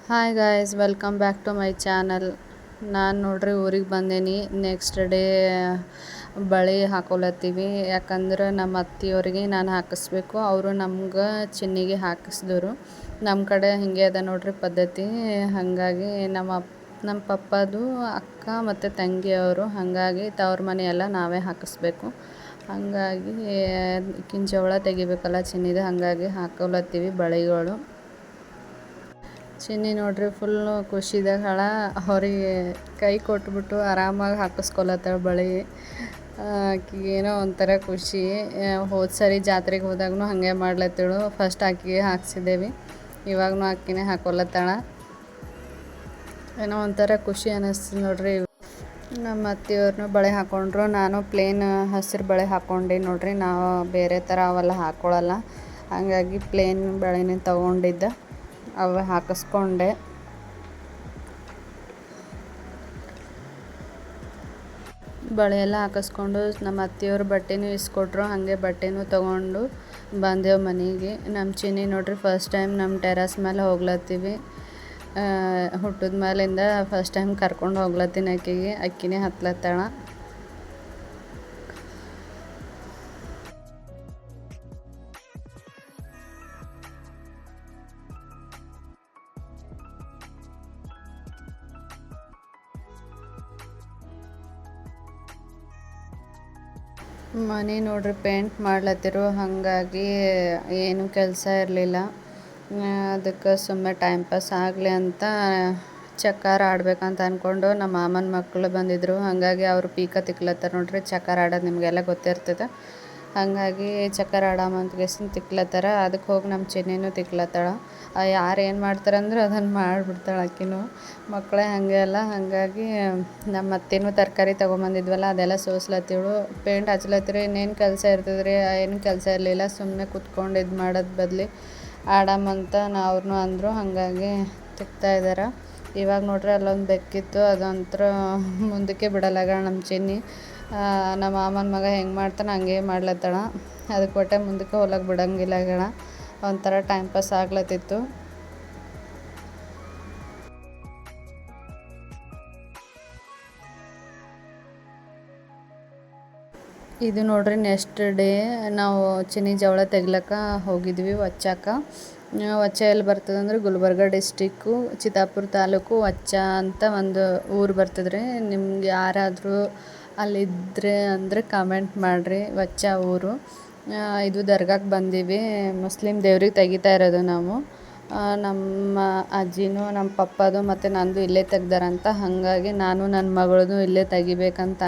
Hi guys, welcome back to my channel. ನಾನು ನೋಡ್ರಿ ಊರಿಗೆ ಬಂದೇನಿ. ನೆಕ್ಸ್ಟ್ ಡೇ ಬಳೆ ಹಾಕೊಳತ್ತೀವಿ. ಯಾಕಂದ್ರೆ ನಮ್ಮ ಅತ್ತಿಯವ್ರಿಗೆ ನಾನು ಹಾಕಿಸ್ಬೇಕು, ಅವರು ನಮ್ಗೆ ಚಿನ್ನಿಗೆ ಹಾಕಿಸಿದ್ರು. ನಮ್ಮ ಕಡೆ ಹಿಂಗೆ ಅದ ನೋಡ್ರಿ ಪದ್ಧತಿ. ಹಾಗಾಗಿ ನಮ್ಮ ಪಪ್ಪದು ಅಕ್ಕ ಮತ್ತು ತಂಗಿಯವರು, ಹಾಗಾಗಿ ತವ್ರ ಮನೆಯೆಲ್ಲ ನಾವೇ ಹಾಕಿಸ್ಬೇಕು. ಹಾಗಾಗಿ ಈಕಿನ ಜವಳ ತೆಗಿಬೇಕಲ್ಲ ಚಿನ್ನಿದು, ಹಾಗಾಗಿ ಹಾಕೊಳತ್ತೀವಿ ಬಳೆಗಳು. ಚಿನ್ನಿ ನೋಡ್ರಿ ಫುಲ್ಲು ಖುಷಿದಾಗ ಅವ್ರಿಗೆ ಕೈ ಕೊಟ್ಬಿಟ್ಟು ಆರಾಮಾಗಿ ಹಾಕಿಸ್ಕೊಳತ್ತಾಳ ಬಳೆ. ಆಕಿಗೆ ಏನೋ ಒಂಥರ ಖುಷಿ. ಹೋದ ಸರಿ ಜಾತ್ರೆಗೆ ಹೋದಾಗೂ ಹಾಗೆ ಮಾಡ್ಲತ್ತೇಳು. ಫಸ್ಟ್ ಆಕಿಗೆ ಹಾಕ್ಸಿದ್ದೇವೆ, ಇವಾಗೂ ಆಕಿನೇ ಹಾಕೊಳತ್ತಾಳ. ಏನೋ ಒಂಥರ ಖುಷಿ ಅನ್ನಿಸ್ತು ನೋಡ್ರಿ. ನಮ್ಮ ಅತ್ತೆಯವ್ರನ್ನೂ ಬಳೆ ಹಾಕ್ಕೊಂಡ್ರು, ನಾನು ಪ್ಲೇನ್ ಹಸಿರು ಬಳೆ ಹಾಕ್ಕೊಂಡೆ ನೋಡ್ರಿ. ನಾವು ಬೇರೆ ಥರ ಅವೆಲ್ಲ ಹಾಕ್ಕೊಳ್ಳಲ್ಲ, ಹಾಗಾಗಿ ಪ್ಲೇನ್ ಬಳೆನೇ ತೊಗೊಂಡಿದ್ದೆ, ಅವು ಹಾಕಿಸ್ಕೊಂಡೆ. ಬಳೆ ಎಲ್ಲ ಹಾಕಿಸ್ಕೊಂಡು ನಮ್ಮ ಅತ್ತೆಯವ್ರ ಬಟ್ಟೆನೂ ಇಸ್ಕೊಟ್ರು. ಹಾಗೆ ಬಟ್ಟೆನೂ ತೊಗೊಂಡು ಬಂದೆವು ಮನೆಗೆ. ನಮ್ಮ ಚಿನ್ನಿ ನೋಡ್ರಿ ಫಸ್ಟ್ ಟೈಮ್ ನಮ್ಮ ಟೆರಸ್ ಮೇಲೆ ಹೋಗ್ಲತ್ತೀವಿ. ಹುಟ್ಟಿದ ಮೇಲಿಂದ ಫಸ್ಟ್ ಟೈಮ್ ಕರ್ಕೊಂಡು ಹೋಗ್ಲತ್ತೀನಿ ಆಕೆಗೆ. ಅಕ್ಕಿನೇ ಹತ್ಲತ್ತಾಳ. ಮನೆ ನೋಡ್ರಿ ಪೇಂಟ್ ಮಾಡ್ಲತ್ತಿರು, ಹಾಗಾಗಿ ಏನು ಕೆಲಸ ಇರಲಿಲ್ಲ. ಅದಕ್ಕೆ ಸುಮ್ಮನೆ ಟೈಮ್ ಪಾಸ್ ಆಗಲಿ ಅಂತ ಚಕ್ಕಾರ ಆಡ್ಬೇಕಂತ ಅಂದ್ಕೊಂಡು ನಮ್ಮ ಮಾಮನ ಮಕ್ಕಳು ಬಂದಿದ್ದರು. ಹಾಗಾಗಿ ಅವರು ಪೀಕ ತಿಕ್ಲತ್ತಾರೆ ನೋಡ್ರಿ. ಚಕ್ಕಾರ ಆಡೋದು ನಿಮಗೆಲ್ಲ ಗೊತ್ತಿರ್ತದೆ. ಹಾಗಾಗಿ ಚಕ್ಕಾರ ಆಡಮಂತ ತಿಕ್ಲತ್ತಾರ. ಅದಕ್ಕೆ ಹೋಗಿ ನಮ್ಮ ಚಿನ್ನಿನೂ ತಿಕ್ಲತ್ತಾಳ. ಯಾರು ಏನು ಮಾಡ್ತಾರಂದ್ರೆ ಅದನ್ನು ಮಾಡಿಬಿಡ್ತಾಳೆ ಆಕಿನೂ. ಮಕ್ಕಳೇ ಹಾಗೆ ಅಲ್ಲ. ಹಾಗಾಗಿ ನಮ್ಮ ಅತ್ತೆನೂ ತರಕಾರಿ ತೊಗೊಂಬಂದಿದ್ವಲ್ಲ ಅದೆಲ್ಲ ಸೋಸ್ಲತ್ತಿವಳು. ಪೇಂಟ್ ಹಚ್ಲತ್ತಿರಿ, ಇನ್ನೇನು ಕೆಲಸ ಇರ್ತದ್ರಿ? ಏನು ಕೆಲಸ ಇರಲಿಲ್ಲ, ಸುಮ್ಮನೆ ಕುತ್ಕೊಂಡು ಇದು ಮಾಡೋದು ಬದಲಿ ಆಡಮಂತ ಅವ್ರನ್ನೂ ಅಂದರು. ಹಾಗಾಗಿ ತಿಕ್ತಾಯಿದ್ದಾರೆ. ಇವಾಗ ನೋಡ್ರಿ ಅಲ್ಲೊಂದು ಬೆಕ್ಕಿತ್ತು, ಅದೊಂಥರ ಮುಂದಕ್ಕೆ ಬಿಡಲ್ಲಾಗ ನಮ್ಮ ಚಿನ್ನಿ. ನಮ್ಮ ಮಾಮನ ಮಗ ಹೆಂಗೆ ಮಾಡ್ತಾನೆ ಹಂಗೆ ಮಾಡ್ಲತ್ತಾಳ. ಅದಕ್ಕೆ ಒಟ್ಟೆ ಮುಂದಕ್ಕೆ ಹೋಲಕ್ಕೆ ಬಿಡಂಗಿಲ್ಲ ಗಳ. ಒಂಥರ ಟೈಮ್ ಪಾಸ್ ಆಗ್ಲತ್ತಿತ್ತು. ಇದು ನೋಡ್ರಿ ನೆಕ್ಸ್ಟ್ ಡೇ ನಾವು ಚಿನ್ನಿ ಜವಳ ತೆಗ್ಲಕ್ಕ ಹೋಗಿದ್ವಿ ವಚ್ಚಾಕ. ವಚ್ಚ ಎಲ್ಲಿ ಬರ್ತದೆ ಅಂದ್ರೆ ಗುಲ್ಬರ್ಗ ಡಿಸ್ಟಿಕ್ಕು, ಚಿತ್ತಾಪುರ ತಾಲೂಕು ವಚ್ಚ ಅಂತ ಒಂದು ಊರು ಬರ್ತದ್ರಿ. ನಿಮ್ಗೆ ಯಾರಾದರೂ ಅಲ್ಲಿದ್ದರೆ ಅಂದರೆ ಕಮೆಂಟ್ ಮಾಡಿರಿ. ವಚ್ಚ ಊರು. ಇದು ದರ್ಗಾಕ್ಕೆ ಬಂದೀವಿ. ಮುಸ್ಲಿಮ್ ದೇವ್ರಿಗೆ ತೆಗಿತಾ ಇರೋದು ನಾವು. ನಮ್ಮ ಅಜ್ಜಿನೂ ನಮ್ಮ ಪಪ್ಪದು ಮತ್ತು ನಂದು ಇಲ್ಲೇ ತೆಗ್ದಾರಂತ, ಹಾಗಾಗಿ ನಾನು ನನ್ನ ಮಗಳದು ಇಲ್ಲೇ ತೆಗಿಬೇಕಂತ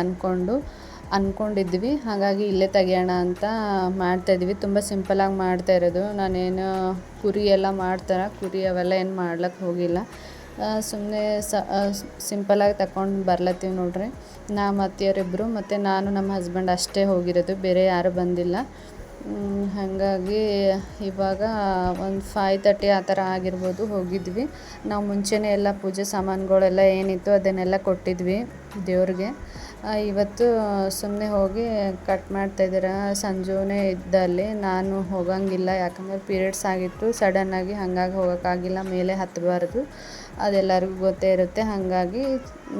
ಅಂದ್ಕೊಂಡಿದ್ವಿ. ಹಾಗಾಗಿ ಇಲ್ಲೇ ತೆಗಿಯೋಣ ಅಂತ ಮಾಡ್ತಾಯಿದ್ವಿ. ತುಂಬ ಸಿಂಪಲಾಗಿ ಮಾಡ್ತಾ ಇರೋದು. ನಾನೇನು ಕುರಿ ಎಲ್ಲ ಮಾಡ್ತಾರೆ, ಕುರಿ ಅವೆಲ್ಲ ಏನು ಮಾಡ್ಲಿಕ್ಕೆ ಹೋಗಿಲ್ಲ. ಸುಮ್ಮನೆ ಸಿಂಪಲಾಗಿ ತಗೊಂಡು ಬರ್ಲತ್ತೀವಿ ನೋಡ್ರಿ. ನಮ್ಮ ಅತ್ತೆಯವರಿಬ್ಬರು ಮತ್ತು ನಾನು ನಮ್ಮ ಹಸ್ಬೆಂಡ್ ಅಷ್ಟೇ ಹೋಗಿರೋದು, ಬೇರೆ ಯಾರೂ ಬಂದಿಲ್ಲ. ಹಾಗಾಗಿ ಇವಾಗ ಒಂದು 5:30 ಆ ಥರ ಆಗಿರ್ಬೋದು ಹೋಗಿದ್ವಿ. ನಾವು ಮುಂಚೆನೇ ಎಲ್ಲ ಪೂಜೆ ಸಾಮಾನುಗಳೆಲ್ಲ ಏನಿತ್ತು ಅದನ್ನೆಲ್ಲ ಕೊಟ್ಟಿದ್ವಿ ದೇವ್ರಿಗೆ. ಇವತ್ತು ಸುಮ್ಮನೆ ಹೋಗಿ ಕಟ್ ಮಾಡ್ತಾಯಿದ್ದೀರ. ಸಂಜುನೇ ಇದ್ದಲ್ಲಿ, ನಾನು ಹೋಗಂಗಿಲ್ಲ ಯಾಕಂದರೆ ಪೀರಿಯಡ್ಸ್ ಆಗಿತ್ತು ಸಡನ್ನಾಗಿ, ಹಾಗಾಗಿ ಹೋಗೋಕ್ಕಾಗಿಲ್ಲ. ಮೇಲೆ ಹತ್ತಬಾರ್ದು, ಅದೆಲ್ಲರಿಗೂ ಗೊತ್ತೇ ಇರುತ್ತೆ. ಹಾಗಾಗಿ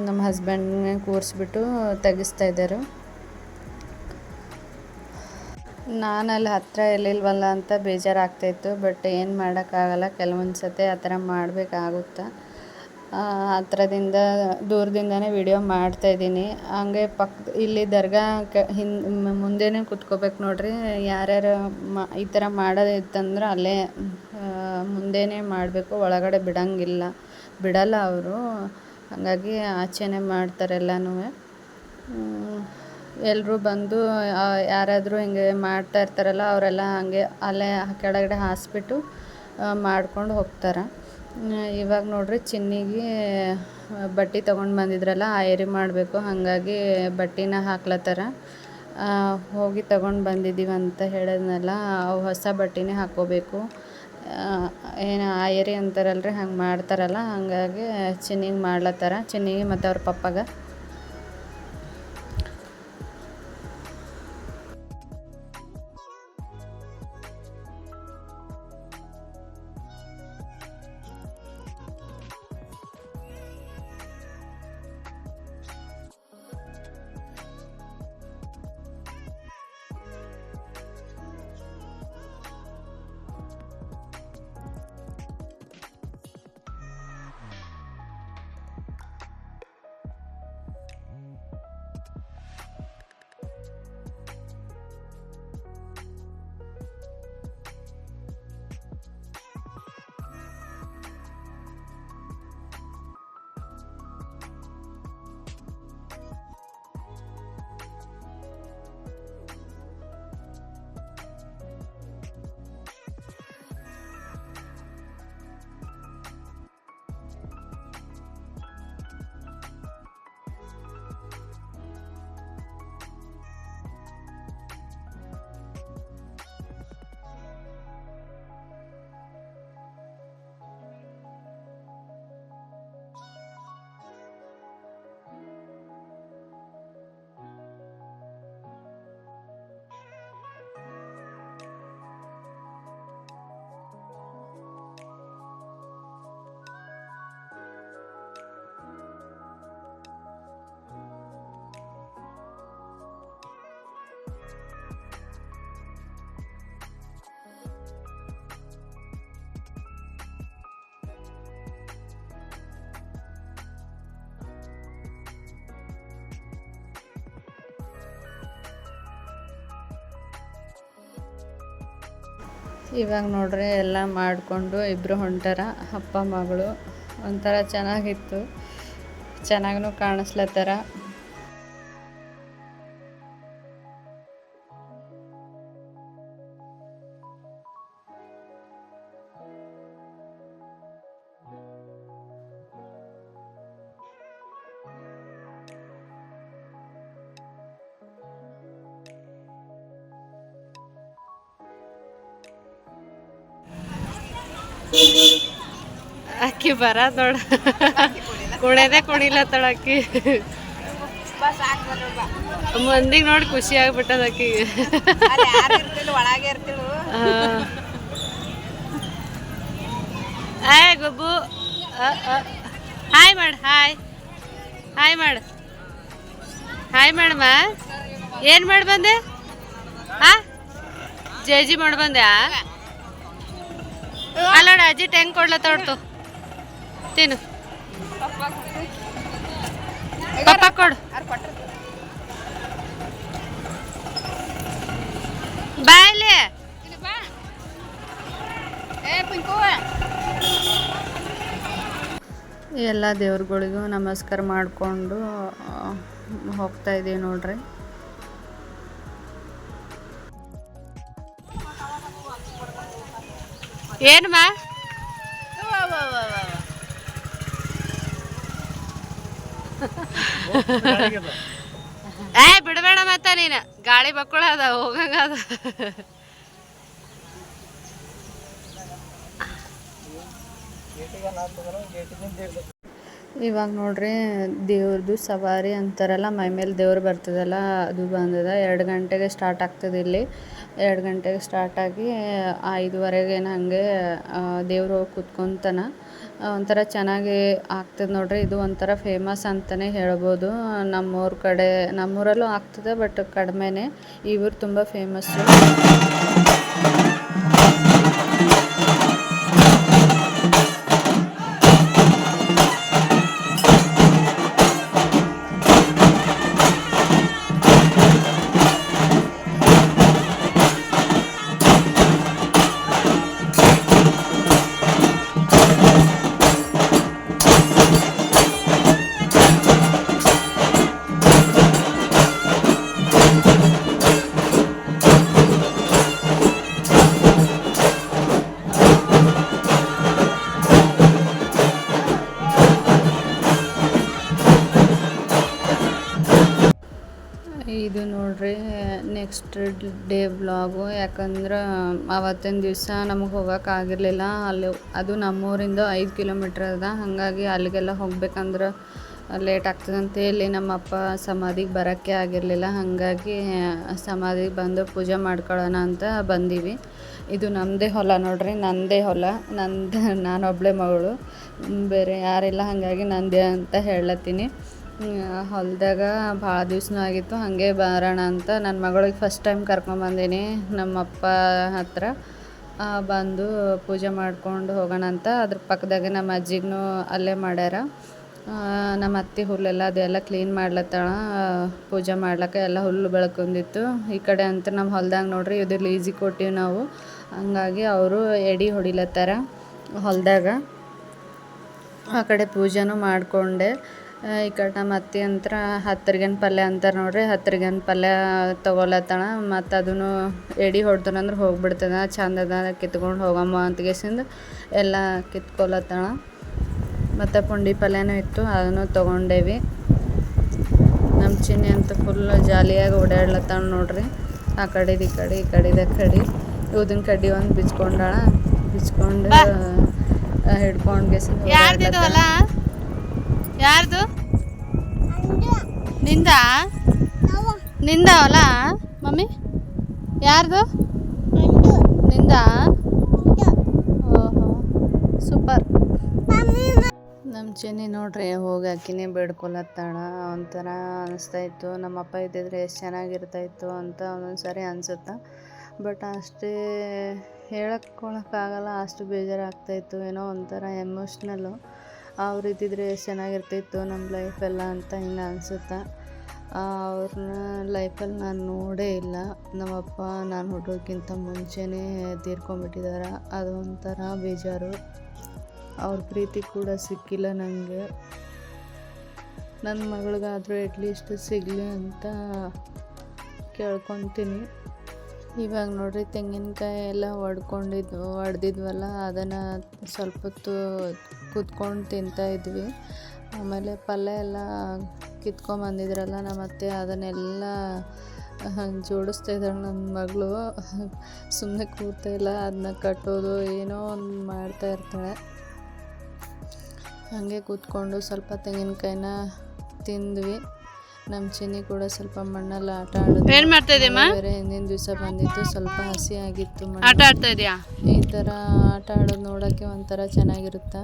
ನಮ್ಮ ಹಸ್ಬೆಂಡ್ನೇ ಕೂರಿಸ್ಬಿಟ್ಟು ತೆಗಿಸ್ತಾಯಿದ್ದಾರೆ. ನಾನು ಅಲ್ಲಿ ಹತ್ತಿರ ಇರಲಿಲ್ವಲ್ಲ ಅಂತ ಬೇಜಾರಾಗ್ತಾಯಿತ್ತು. ಬಟ್ ಏನು ಮಾಡೋಕ್ಕಾಗಲ್ಲ, ಕೆಲವೊಂದು ಸತಿ ಆ ಥರ ಮಾಡಬೇಕಾಗುತ್ತೆ. ಹತ್ರದಿಂದ ದೂರದಿಂದನೇ ವಿಡಿಯೋ ಮಾಡ್ತಾಯಿದ್ದೀನಿ. ಹಂಗೆ ಇಲ್ಲಿ ದರ್ಗಾ ಮುಂದೆನೇ ಕುತ್ಕೋಬೇಕು ನೋಡ್ರಿ. ಯಾರ್ಯಾರು ಈ ಥರ ಮಾಡೋದಿತ್ತಂದ್ರೆ ಅಲ್ಲೇ ಮುಂದೆನೇ ಮಾಡಬೇಕು, ಒಳಗಡೆ ಬಿಡಲ್ಲ ಅವರು. ಹಾಗಾಗಿ ಆಚೆನೇ ಮಾಡ್ತಾರೆ ಎಲ್ಲನೂ. ಎಲ್ಲರೂ ಬಂದು ಯಾರಾದರೂ ಹಿಂಗೆ ಮಾಡ್ತಾ ಇರ್ತಾರಲ್ಲ ಅವರೆಲ್ಲ ಹಾಗೆ ಅಲ್ಲೇ ಕೆಳಗಡೆ ಹಾಸ್ಬಿಟ್ಟು ಮಾಡ್ಕೊಂಡು ಹೋಗ್ತಾರೆ. ಇವಾಗ ನೋಡ್ರಿ ಚಿನ್ನಿಗೆ ಬಟ್ಟೆ ತೊಗೊಂಡು ಬಂದಿದ್ರಲ್ಲ ಆಯರಿ ಮಾಡಬೇಕು, ಹಾಗಾಗಿ ಬಟ್ಟೆನ ಹಾಕ್ಲತ್ತಾರ. ಹೋಗಿ ತೊಗೊಂಡು ಬಂದಿದ್ದೀವಿ ಅಂತ ಹೇಳಿದ್ನಲ್ಲ, ಅವು ಹೊಸ ಬಟ್ಟೆನೇ ಹಾಕ್ಕೋಬೇಕು. ಏನು ಆಯರಿ ಅಂತಾರಲ್ರಿ, ಹಂಗೆ ಮಾಡ್ತಾರಲ್ಲ, ಹಾಗಾಗಿ ಚಿನ್ನಿಗೆ ಮಾಡ್ಲತ್ತಾರ, ಚಿನ್ನಿಗೆ ಮತ್ತು ಅವ್ರ ಪಪ್ಪಗೆ. ಇವಾಗ ನೋಡ್ರಿ ಎಲ್ಲ ಮಾಡಿಕೊಂಡು ಇಬ್ಬರು ಹೊಂಟಾರ, ಅಪ್ಪ ಮಗಳು. ಒಂಥರ ಚೆನ್ನಾಗಿತ್ತು, ಚೆನ್ನಾಗೂ ಕಾಣಿಸ್ಲತ್ತಾರ. ಅಕ್ಕಿ ಬರದ್ ನೋಡ, ಕುಣಿಯದೇ ಕುಣಿಲತ್ತಳ ಅಕ್ಕಿ. ಮಂದಿಗೆ ನೋಡಿ ಖುಷಿ ಆಗ್ಬಿಟ್ಟದ ಅಕ್ಕಿಗೆ. ಹಾಯ್ ಗೊಬ್ಬು, ಹಾಯ್ ಮಾಡು, ಹಾಯ್ ಹಾಯ್ ಮಾಡು, ಹಾಯ್ ಮಾಡಮ್ಮ. ಏನು ಮಾಡಿ ಬಂದೆ? ಜೇಜಿ ಮಾಡಿ ಬಂದೆ. ಅಲ್ಲೋಡ ಅಜ್ಜಿ ಟೆಂಗ್ ಕೊಡ್ಲತ್ತೋಡ್ತು, ತಿನ್ನು. ಪಪ್ಪ ಕೊಡು. ಬಾಯಲ್ಲಿ ಎಲ್ಲ ದೇವ್ರುಗಳಿಗೂ ನಮಸ್ಕಾರ ಮಾಡಿಕೊಂಡು ಹೋಗ್ತಾ ಇದೀವಿ ನೋಡ್ರಿ. ಏನು ಮಾ ಬಿಡಬೇಡ ಮತ್ತ ನೀನು, ಗಾಳಿ ಬಕ್ಕಳ ಅದ ಹೋಗಂಗ ಅದ. ಇವಾಗ ನೋಡ್ರಿ ದೇವ್ರದ್ದು ಸವಾರಿ ಅಂತಾರಲ್ಲ, ಮೈ ಮೇಲೆ ದೇವ್ರು ಬರ್ತದಲ್ಲ, ಅದು ಬಂದದ. 2 ಗಂಟೆಗೆ ಸ್ಟಾರ್ಟ್ ಆಗ್ತದೆ ಇಲ್ಲಿ. 2 ಗಂಟೆಗೆ ಸ್ಟಾರ್ಟ್ ಆಗಿ 5:30ಗೇನು ಹಾಗೆ ದೇವ್ರು ಹೋಗಿ ಕೂತ್ಕೊಂತಾನ. ಒಂಥರ ಚೆನ್ನಾಗಿ ಆಗ್ತದೆ ನೋಡ್ರಿ. ಇದು ಒಂಥರ ಫೇಮಸ್ ಅಂತಲೇ ಹೇಳ್ಬೋದು. ನಮ್ಮೂರ ಕಡೆ, ನಮ್ಮೂರಲ್ಲೂ ಆಗ್ತದೆ, ಬಟ್ ಕಡಿಮೆನೇ. ಈ ಊರು ತುಂಬ ಫೇಮಸ್ಸು. ಇದು ನೋಡ್ರಿ ನೆಕ್ಸ್ಟ್ ಡೇ ವ್ಲಾಗು. ಯಾಕಂದ್ರೆ ಆವತ್ತಿನ ದಿವಸ ನಮಗೆ ಹೋಗೋಕ್ಕಾಗಿರಲಿಲ್ಲ. ಅಲ್ಲಿ ಅದು ನಮ್ಮೂರಿಂದ 5 ಕಿಲೋಮೀಟ್ರ್ ಅದ. ಹಾಗಾಗಿ ಅಲ್ಲಿಗೆಲ್ಲ ಹೋಗ್ಬೇಕಂದ್ರೆ ಲೇಟ್ ಆಗ್ತದಂತ ಹೇಳಿ ನಮ್ಮಪ್ಪ ಸಮಾಧಿಗೆ ಬರೋಕ್ಕೆ ಆಗಿರಲಿಲ್ಲ. ಹಾಗಾಗಿ ಸಮಾಧಿಗೆ ಬಂದು ಪೂಜೆ ಮಾಡ್ಕೊಳ್ಳೋಣ ಅಂತ ಬಂದೀವಿ. ಇದು ನಮ್ಮದೇ ಹೊಲ ನೋಡ್ರಿ, ನನ್ನದೇ ಹೊಲ. ನಾನೊಬ್ಬಳೇ ಮಗಳು, ಬೇರೆ ಯಾರಿಲ್ಲ. ಹಾಗಾಗಿ ನಂದೇ ಅಂತ ಹೇಳತ್ತೀನಿ. ಹೊಲದಾಗ ಭಾಳ ದಿವ್ಸನೂ ಆಗಿತ್ತು. ಹಾಗೆ ಬರೋಣ ಅಂತ ನನ್ನ ಮಗಳಿಗೆ ಫಸ್ಟ್ ಟೈಮ್ ಕರ್ಕೊಂಬಂದೀನಿ ನಮ್ಮಪ್ಪ ಹತ್ರ. ಬಂದು ಪೂಜೆ ಮಾಡ್ಕೊಂಡು ಹೋಗೋಣ ಅಂತ. ಅದ್ರ ಪಕ್ಕದಾಗೆ ನಮ್ಮ ಅಜ್ಜಿಗೂ ಅಲ್ಲೇ ಮಾಡ್ಯಾರ. ನಮ್ಮ ಅತ್ತೆ ಹುಲ್ಲೆಲ್ಲ ಅದೆಲ್ಲ ಕ್ಲೀನ್ ಮಾಡ್ಲತ್ತಾಳ. ಪೂಜೆ ಮಾಡ್ಲಿಕ್ಕೆ ಎಲ್ಲ ಹುಲ್ಲು ಬೆಳ್ಕೊಂಡಿತ್ತು. ಈ ಕಡೆ ಅಂತ ನಮ್ಮ ಹೊಲ್ದಾಗ ನೋಡ್ರಿ, ಇದು ಲೀಸಿಗೆ ಕೊಟ್ಟಿವಿ ನಾವು. ಹಂಗಾಗಿ ಅವರು ಎಡೆ ಹೊಡಿಲತ್ತಾರ ಹೊಲದಾಗ. ಆ ಕಡೆ ಪೂಜೆನೂ ಮಾಡಿಕೊಂಡೆ. ಈ ಕಡೆ ನಮ್ಮ ಅತ್ತೆ ಅಂತರ ಹತ್ತರಿಗನ್ ಪಲ್ಯ ಅಂತಾರೆ ನೋಡ್ರಿ, ಹತ್ತರಿಗನ್ ಪಲ್ಯ ತೊಗೊಲತ್ತಾಳ. ಮತ್ತು ಅದನ್ನು ಎಡೆ ಹೊಡ್ದನಂದ್ರೆ ಹೋಗ್ಬಿಡ್ತದ, ಚಂದದ ಕಿತ್ಕೊಂಡು ಹೋಗಮ್ಮ ಅಂತಗೇಸಿಂದ ಎಲ್ಲ ಕಿತ್ಕೊಲತ್ತಾಳ. ಮತ್ತು ಪುಂಡಿ ಪಲ್ಯನೂ ಇತ್ತು, ಅದನ್ನು ತೊಗೊಂಡೇವಿ. ನಮ್ಮ ಚಿನ್ನಿ ಅಂತ ಫುಲ್ ಜಾಲಿಯಾಗಿ ಓಡಾಡ್ಲತ್ತಾಳ ನೋಡ್ರಿ. ಆ ಕಡೆದು ಈ ಕಡೆ, ಈ ಕಡೆದ ಕಡೆ ಊದಿನ ಕಡ್ಡಿ ಒಂದು ಬಿಚ್ಕೊಂಡಾಳ. ಬಿಚ್ಕೊಂಡು ಹಿಡ್ಕೊಂಡ್ಗೆಸಿಂದ ಯಾರ್ದು ನಿಂದ ನಿಂದ ಹೊಲ ಮಮ್ಮಿ? ಯಾರ್ದು ನಿಂದ? ಓಹೋ ಸೂಪರ್. ನಮ್ಮ ಚಿನ್ನಿ ನೋಡ್ರಿ ಹೋಗಿ ಆಕಿನೇ ಬೇಡ್ಕೊಲತ್ತಾಳ. ಒಂಥರ ಅನಿಸ್ತಾಯಿತ್ತು, ನಮ್ಮಪ್ಪ ಇದ್ದಿದ್ರೆ ಎಷ್ಟು ಚೆನ್ನಾಗಿರ್ತಾಯಿತ್ತು ಅಂತ ಒಂದೊಂದು ಸಾರಿ ಅನಿಸುತ್ತೆ. ಬಟ್ ಅಷ್ಟೇ ಹೇಳಕ್ಕೊಳಕ್ಕಾಗಲ್ಲ, ಅಷ್ಟು ಬೇಜಾರಾಗ್ತಾಯಿತ್ತು. ಏನೋ ಒಂಥರ ಎಮೋಷ್ನಲ್ಲು. ಅವ್ರು ಇದ್ದಿದ್ರೆ ಎಷ್ಟು ಚೆನ್ನಾಗಿರ್ತಿತ್ತು ನಮ್ಮ ಲೈಫೆಲ್ಲ ಅಂತ ಹಿಂಗೆ ಅನಿಸುತ್ತೆ. ಅವ್ರನ್ನ ಲೈಫಲ್ಲಿ ನಾನು ನೋಡೇ ಇಲ್ಲ. ನಮ್ಮಪ್ಪ ನಾನು ಹುಟ್ಟೋಕ್ಕಿಂತ ಮುಂಚೆನೇ ತೀರ್ಕೊಂಡ್ಬಿಟ್ಟಿದ್ದಾರೆ. ಅದೊಂಥರ ಬೇಜಾರು. ಅವ್ರ ಪ್ರೀತಿ ಕೂಡ ಸಿಕ್ಕಿಲ್ಲ ನನಗೆ. ನನ್ನ ಮಗಳಿಗಾದರೂ ಎಟ್ಲೀಸ್ಟ್ ಸಿಗಲಿ ಅಂತ ಕೇಳ್ಕೊತೀನಿ. ಇವಾಗ ನೋಡ್ರಿ ತೆಂಗಿನಕಾಯಿ ಎಲ್ಲ ಹೊಡೆದಿದ್ವಲ್ಲ, ಅದನ್ನು ಸ್ವಲ್ಪ ಹೊತ್ತು ಕೂತ್ಕೊಂಡು ತಿಂತಾಯಿದ್ವಿ. ಆಮೇಲೆ ಪಲ್ಯ ಎಲ್ಲ ಕಿತ್ಕೊಂಬಂದಿದ್ರಲ್ಲ ನಮ್ಮ ಅತ್ತೆ, ಅದನ್ನೆಲ್ಲ ಜೋಡಿಸ್ತಾ ಇದ್ದಾಳೆ ನನ್ನ ಮಗಳು. ಸುಮ್ಮನೆ ಕೂರ್ತಾಯಿಲ್ಲ, ಅದನ್ನ ಕಟ್ಟೋದು ಏನೋ ಒಂದು ಮಾಡ್ತಾ ಇರ್ತಾಳೆ. ಹಾಗೆ ಕೂತ್ಕೊಂಡು ಸ್ವಲ್ಪ ತೆಂಗಿನಕಾಯಿನ ತಿಂದ್ವಿ. ನಮ್ಮ ಚಿನ್ನಿ ಕೂಡ ಸ್ವಲ್ಪ ಮಣ್ಣಲ್ಲಿ ಆಟ ಆಡೋದು. ಏನು ಮಾಡ್ತಾ ಇದೆಯಮ್ಮ? ಬೇರೆ ಹಿಂದಿನ ದಿವಸ ಬಂದಿತ್ತು, ಸ್ವಲ್ಪ ಹಸಿ ಆಗಿತ್ತು ಮಣ್ಣು. ಆಟ ಆಡ್ತಾ ಇದೆಯಾ? ಈ ಥರ ಆಟ ಆಡೋದು ನೋಡೋಕ್ಕೆ ಒಂಥರ ಚೆನ್ನಾಗಿರುತ್ತೆ.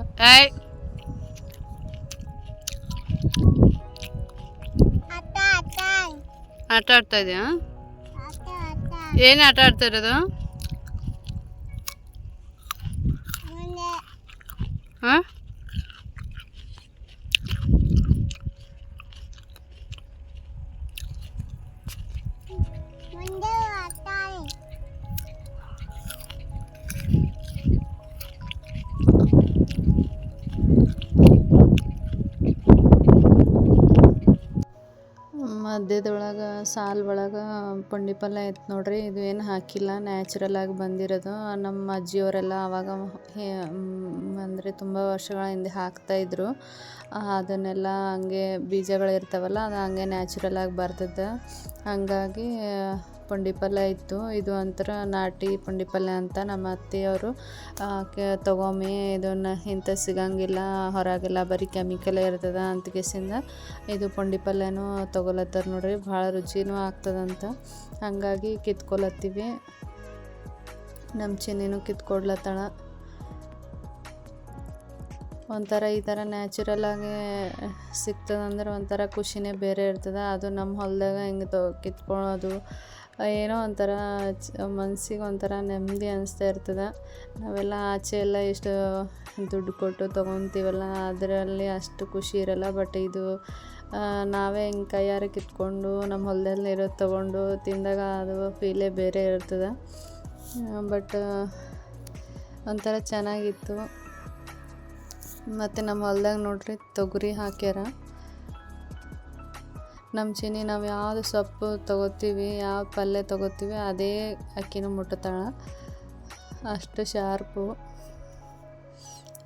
ಆಟ ಆಡ್ತಾ ಇದೆಯಾ? ಏನು ಆಟ ಆಡ್ತಾ ಇರೋದು? ಹಾಂ, ಮಧ್ಯದೊಳಗೆ ಸಾಲ್ ಒಳಗೆ ಪುಂಡಿ ಪಲ್ಯ ಐತೆ ನೋಡ್ರಿ. ಇದು ಏನು ಹಾಕಿಲ್ಲ, ನ್ಯಾಚುರಲಾಗಿ ಬಂದಿರೋದು. ನಮ್ಮ ಅಜ್ಜಿಯವರೆಲ್ಲ ಆವಾಗ ಅಂದರೆ ತುಂಬ ವರ್ಷಗಳ ಹಿಂದೆ ಹಾಕ್ತಾಯಿದ್ರು. ಅದನ್ನೆಲ್ಲ ಹಂಗೆ ಬೀಜಗಳಿರ್ತಾವಲ್ಲ, ಅದು ಹಂಗೆ ನ್ಯಾಚುರಲಾಗಿ ಬರ್ತದೆ. ಹಾಗಾಗಿ ಪುಂಡಿ ಪಲ್ಯ ಇತ್ತು. ಇದು ಒಂಥರ ನಾಟಿ ಪುಂಡಿ ಪಲ್ಯ ಅಂತ ನಮ್ಮ ಅತ್ತೆಯವರು ತೊಗೊಂಬಿ, ಇದನ್ನು ಇಂಥ ಸಿಗಂಗಿಲ್ಲ ಹೊರಗೆಲ್ಲ, ಬರೀ ಕೆಮಿಕಲೇ ಇರ್ತದೆ ಅಂತ ಕೇಸಿಂದ ಇದು ಪುಂಡಿ ಪಲ್ಯನೂ ತೊಗೊಲತ್ತಾರ ನೋಡ್ರಿ. ಭಾಳ ರುಚಿನೂ ಆಗ್ತದಂತ, ಹಾಗಾಗಿ ಕಿತ್ಕೊಲತ್ತೀವಿ. ನಮ್ಮ ಚಿನ್ನಿನೂ ಕಿತ್ಕೊಡ್ಲತ್ತಾಳ. ಒಂಥರ ಈ ಥರ ನ್ಯಾಚುರಲಾಗಿ ಸಿಗ್ತದಂದ್ರೆ ಒಂಥರ ಖುಷಿನೇ ಬೇರೆ ಇರ್ತದೆ. ಅದು ನಮ್ಮ ಹೊಲದಾಗ ಹಿಂಗೆ ಕಿತ್ಕೊಳ್ಳೋದು ಏನೋ ಒಂಥರ ಮನ್ಸಿಗೆ ಒಂಥರ ನೆಮ್ಮದಿ ಅನಿಸ್ತಾ ಇರ್ತದೆ. ನಾವೆಲ್ಲ ಆಚೆ ಎಲ್ಲ ಎಷ್ಟು ದುಡ್ಡು ಕೊಟ್ಟು ತೊಗೊತೀವಲ್ಲ, ಅದರಲ್ಲಿ ಅಷ್ಟು ಖುಷಿ ಇರಲ್ಲ. ಬಟ್ ಇದು ನಾವೇ ಹಿಂಗೆ ಕೈಯಾರೆ ಕಿತ್ಕೊಂಡು ನಮ್ಮ ಹೊಲದಲ್ಲಿ ಇರೋದು ತೊಗೊಂಡು ತಿಂದಾಗ ಅದು ಫೀಲೇ ಬೇರೆ ಇರ್ತದೆ. ಬಟ್ ಒಂಥರ ಚೆನ್ನಾಗಿತ್ತು. ಮತ್ತು ನಮ್ಮ ಹೊಲ್ದಾಗ ನೋಡ್ರಿ ತೊಗರಿ ಹಾಕ್ಯಾರ. ನಮ್ಮ ಚಿನ್ನಿ ನಾವು ಯಾವುದು ಸೊಪ್ಪು ತೊಗೋತೀವಿ, ಯಾವ ಪಲ್ಯ ತೊಗೋತೀವಿ, ಅದೇ ಅಕ್ಕಿನೂ ಮುಟ್ಟುತ್ತಾಳೆ, ಅಷ್ಟು ಶಾರ್ಪು.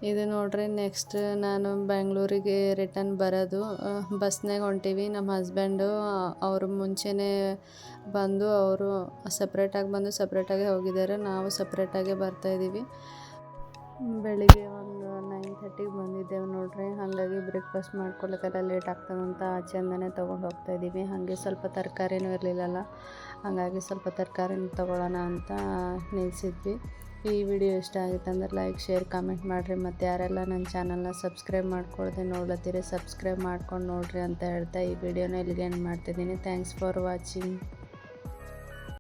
ಇದು ನೋಡ್ರಿ ನೆಕ್ಸ್ಟ್ ನಾನು ಬೆಂಗಳೂರಿಗೆ ರಿಟರ್ನ್ ಬರೋದು. ಬಸ್ನಾಗ ಹೊಂಟೀವಿ. ನಮ್ಮ ಹಸ್ಬೆಂಡು ಅವರು ಮುಂಚೆನೇ ಬಂದು ಅವರು ಸಪ್ರೇಟಾಗಿ ಬಂದು ಸಪ್ರೇಟಾಗೆ ಹೋಗಿದ್ದಾರೆ. ನಾವು ಸಪ್ರೇಟಾಗೆ ಬರ್ತಾಯಿದ್ದೀವಿ. ಬೆಳಿಗ್ಗೆ ಒಂದು 9:30ಗೆ ಬಂದಿದ್ದೇವೆ ನೋಡ್ರಿ. ಹಾಗಾಗಿ ಬ್ರೇಕ್ಫಾಸ್ಟ್ ಮಾಡ್ಕೊಳಕ್ಕೆಲ್ಲ ಲೇಟ್ ಆಗ್ತದಂತ ಆಚೆಯಿಂದನೇ ತೊಗೊಂಡು ಹೋಗ್ತಾಯಿದ್ದೀವಿ. ಹಾಗೆ ಸ್ವಲ್ಪ ತರಕಾರಿನೂ ಇರಲಿಲ್ಲಲ್ಲ, ಹಾಗಾಗಿ ಸ್ವಲ್ಪ ತರಕಾರಿನೂ ತೊಗೊಳ್ಳೋಣ ಅಂತ ನಿಲ್ಲಿಸಿದ್ವಿ. ಈ ವಿಡಿಯೋ ಇಷ್ಟ ಆಗಿತ್ತು ಅಂದ್ರೆ ಲೈಕ್, ಶೇರ್, ಕಾಮೆಂಟ್ ಮಾಡಿರಿ. ಮತ್ತು ಯಾರೆಲ್ಲ ನನ್ನ ಚಾನಲ್ನ ಸಬ್ಸ್ಕ್ರೈಬ್ ಮಾಡ್ಕೊಳ್ದೆ ನೋಡ್ಲತ್ತೀರಿ, ಸಬ್ಸ್ಕ್ರೈಬ್ ಮಾಡ್ಕೊಂಡು ನೋಡಿರಿ ಅಂತ ಹೇಳ್ತಾ ಈ ವಿಡಿಯೋನ ಇಲ್ಲಿಗೆ ಎಂಡ್ ಮಾಡ್ತಿದ್ದೀನಿ. Thanks for watching.